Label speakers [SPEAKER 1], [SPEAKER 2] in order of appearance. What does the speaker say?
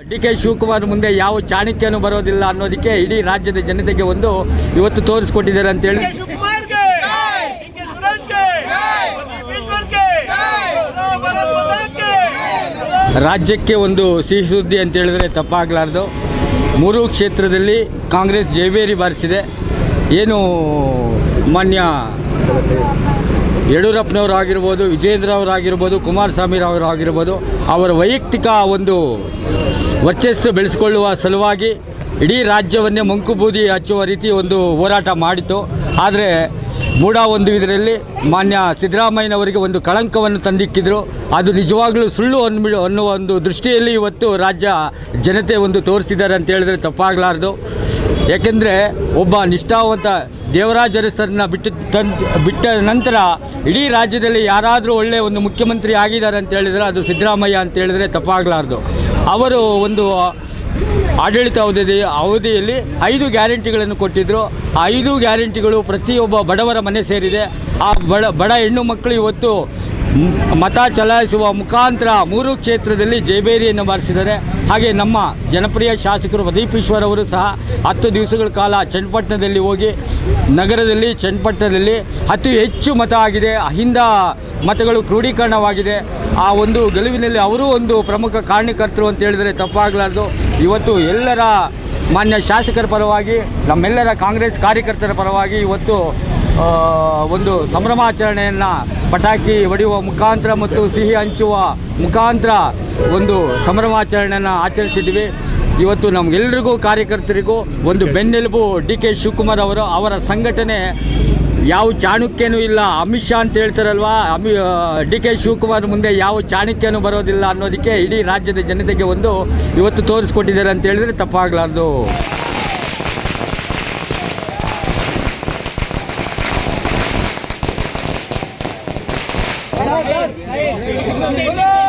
[SPEAKER 1] ಡಿ.ಕೆ. ಶಿವಕುಮಾರ್ ಮುಂದೆ ಯಾವ ಚಾಣಕ್ಯನೂ ಬರೋದಿಲ್ಲ ಅನ್ನೋದಕ್ಕೆ ಇಡೀ ರಾಜ್ಯದ ಜನತೆಗೆ ಒಂದು ಇವತ್ತು ತೋರಿಸ್ಕೊಟ್ಟಿದ್ದಾರೆ ಅಂತ ಹೇಳಿ ರಾಜ್ಯಕ್ಕೆ ಒಂದು ಸಿಹಿ ಸುದ್ದಿ ಅಂತ ಹೇಳಿದ್ರೆ ತಪ್ಪಾಗಲಾರ್ದು. 3 ಕ್ಷೇತ್ರದಲ್ಲಿ ಕಾಂಗ್ರೆಸ್ ಜಯಬೇರಿ ಬಾರಿಸಿದೆ. ಏನು ಮಾನ್ಯ ಯಡಿಯೂರಪ್ಪನವರು ಆಗಿರ್ಬೋದು, ವಿಜೇಂದ್ರ ಅವರಾಗಿರ್ಬೋದು, ಕುಮಾರಸ್ವಾಮಿ ಅವರಾಗಿರ್ಬೋದು, ಅವರ ವೈಯಕ್ತಿಕ ಒಂದು ವರ್ಚಸ್ಸು ಬೆಳೆಸಿಕೊಳ್ಳುವ ಸಲುವಾಗಿ ಇಡೀ ರಾಜ್ಯವನ್ನೇ ಮಂಕುಬೂದಿ ಹಚ್ಚುವ ರೀತಿ ಒಂದು ಹೋರಾಟ ಮಾಡಿತು. ಆದರೆ ಮೂಢ ಒಂದು ಇದರಲ್ಲಿ ಮಾನ್ಯ ಸಿದ್ದರಾಮಯ್ಯನವರಿಗೆ ಒಂದು ಕಳಂಕವನ್ನು ತಂದಿಕ್ಕಿದ್ರು. ಅದು ನಿಜವಾಗ್ಲೂ ಸುಳ್ಳು ಅನ್ನುವ ಒಂದು ದೃಷ್ಟಿಯಲ್ಲಿ ಇವತ್ತು ರಾಜ್ಯ ಜನತೆ ಒಂದು ತೋರಿಸಿದ್ದಾರೆ ಅಂತ ಹೇಳಿದ್ರೆ ತಪ್ಪಾಗಲಾರ್ದು. ಯಾಕೆಂದರೆ ಒಬ್ಬ ನಿಷ್ಠಾವಂತ ದೇವರಾಜ ಅರಸರನ್ನ ಬಿಟ್ಟ ನಂತರ ಇಡೀ ರಾಜ್ಯದಲ್ಲಿ ಯಾರಾದರೂ ಒಳ್ಳೆಯ ಒಂದು ಮುಖ್ಯಮಂತ್ರಿ ಆಗಿದ್ದಾರೆ ಅಂತ ಹೇಳಿದರೆ ಅದು ಸಿದ್ದರಾಮಯ್ಯ ಅಂತ ಹೇಳಿದರೆ ತಪ್ಪಾಗಲಾರ್ದು. ಅವರು ಒಂದು ಆಡಳಿತ ಅವಧಿಯಲ್ಲಿ 5 ಗ್ಯಾರಂಟಿಗಳನ್ನು ಕೊಟ್ಟಿದ್ದರು. ಆ 5 ಗ್ಯಾರಂಟಿಗಳು ಪ್ರತಿಯೊಬ್ಬ ಬಡವರ ಮನೆ ಸೇರಿದೆ. ಆ ಬಡ ಹೆಣ್ಣು ಮಕ್ಕಳು ಇವತ್ತು ಮತ ಚಲಾಯಿಸುವ ಮುಖಾಂತರ 3 ಕ್ಷೇತ್ರದಲ್ಲಿ ಜಯಬೇರಿಯನ್ನು ಬಾರಿಸಿದ್ದಾರೆ. ಹಾಗೆ ನಮ್ಮ ಜನಪ್ರಿಯ ಶಾಸಕರು ಪ್ರದೀಪ್ ಈಶ್ವರ್ ಅವರು ಸಹ 10 ದಿವಸಗಳ ಕಾಲ ಚನ್ನಪಟ್ಟಣದಲ್ಲಿ ಹೋಗಿ ನಗರದಲ್ಲಿ ಚನ್ನಪಟ್ಟಣದಲ್ಲಿ ಅತಿ ಹೆಚ್ಚು ಮತ ಆಗಿದೆ, ಅಹಿಂದ ಮತಗಳು ಕ್ರೋಢೀಕರಣವಾಗಿದೆ. ಆ ಒಂದು ಗೆಲುವಿನಲ್ಲಿ ಅವರು ಒಂದು ಪ್ರಮುಖ ಕಾರಣಕರ್ತರು ಅಂತ ಹೇಳಿದರೆ ತಪ್ಪಾಗಲಾರ್ದು. ಇವತ್ತು ಎಲ್ಲರ ಮಾನ್ಯ ಶಾಸಕರ ಪರವಾಗಿ, ನಮ್ಮೆಲ್ಲರ ಕಾಂಗ್ರೆಸ್ ಕಾರ್ಯಕರ್ತರ ಪರವಾಗಿ ಇವತ್ತು ಒಂದು ಸಂಭ್ರಮಾಚರಣೆಯನ್ನು ಪಟಾಕಿ ಹೊಡೆಯುವ ಮುಖಾಂತರ ಮತ್ತು ಸಿಹಿ ಹಂಚುವ ಮುಖಾಂತರ ಒಂದು ಸಂಭ್ರಮಾಚರಣೆಯನ್ನು ಆಚರಿಸಿದ್ವಿ. ಇವತ್ತು ನಮಗೆಲ್ಲರಿಗೂ ಕಾರ್ಯಕರ್ತರಿಗೂ ಒಂದು ಬೆನ್ನೆಲುಬು ಡಿ.ಕೆ. ಶಿವಕುಮಾರ್ ಅವರ ಸಂಘಟನೆ ಯಾವ ಚಾಣಕ್ಯನೂ ಇಲ್ಲ. ಅಮಿತ್ ಶಾ ಅಂತ ಹೇಳ್ತಾರಲ್ವ, ಡಿ.ಕೆ. ಶಿವಕುಮಾರ್ ಮುಂದೆ ಯಾವ ಚಾಣಕ್ಯನೂ ಬರೋದಿಲ್ಲ ಅನ್ನೋದಕ್ಕೆ ಇಡೀ ರಾಜ್ಯದ ಜನತೆಗೆ ಒಂದು ಇವತ್ತು ತೋರಿಸ್ಕೊಟ್ಟಿದ್ದಾರೆ ಅಂತ ಹೇಳಿದರೆ ತಪ್ಪಾಗಲಾರ್ದು.
[SPEAKER 2] बोलो